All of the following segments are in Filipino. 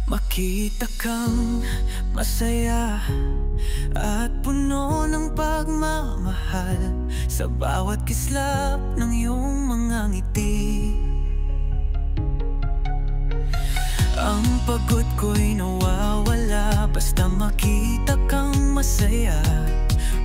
Makita kang masaya at puno ng pagmamahal sa bawat kislap ng iyong mga ngiti. Ang pagod ko'y nawawala basta makita kang masaya.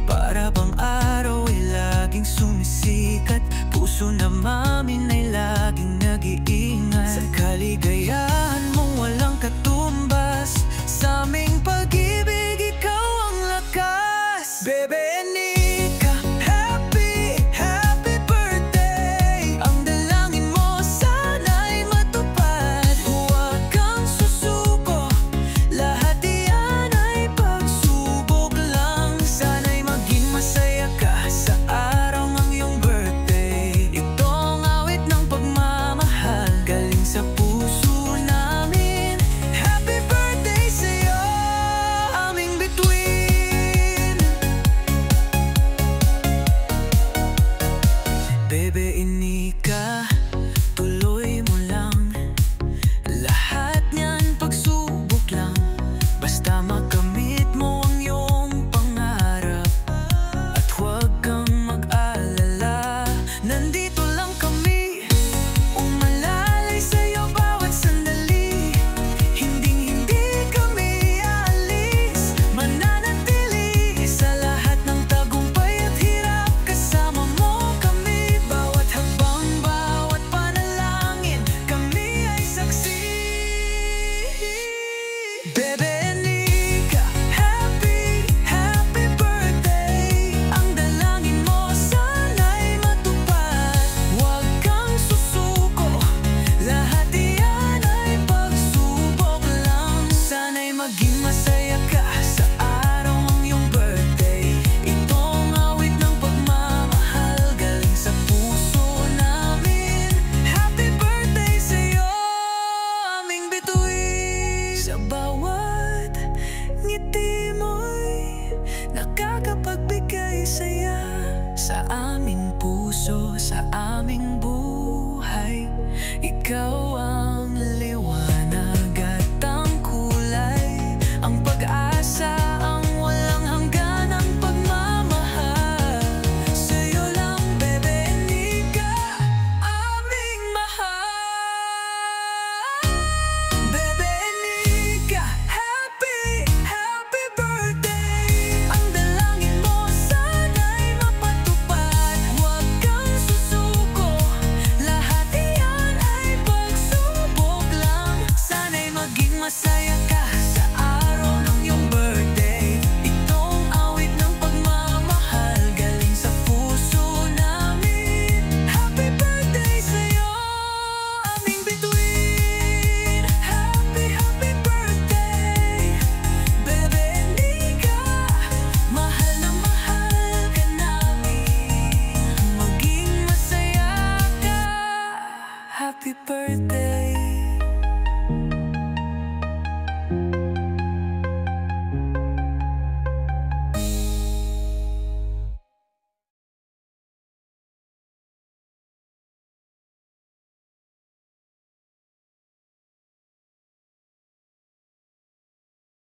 Para bang araw ay laging sumisikat, puso namin ay laging nag-iingat. Sa kaligayahan mong walang katumbas, sa aming pag-ibig ikaw ang lakas. Bebe Enika, happy, happy birthday. Ang dalangin mo sana'y matupad. Huwag kang susuko, lahat iyan ay pagsubok lang. Sana'y maging masaya ka sa araw ng iyong birthday. Ito ang awit ng pagmamahal galing sa puso namin. Happy birthday sa'yo, aming bituin. Bebe Enika, tuloy mo lang. Lahat niyan pagsubok lang. Basta makamit mo ang iyong pangarap. At huwag kang mag-alala, nandito lang kami, umalalay sa'yo bawat sandali. Hinding-hindi kami aalis, mananatili sa lahat ng tagumpay at hirap. Kasama mo kami, bawat hakbang, bawat panalangin, kami ay saksi. Bebe Enika, happy, happy birthday. Ang dalangin mo sana'y matupad. Huwag kang susuko, lahat iyan ay pagsubok lang. Sana'y maging masaya ka sa araw ng iyong birthday. Ito ang awit ng pagmamahal galing sa puso namin. Happy birthday sa'yo, aming bituin. Sa bawat ngiti mo'y nakakapagbigay saya. Sa aming puso, sa aming buhay, ikaw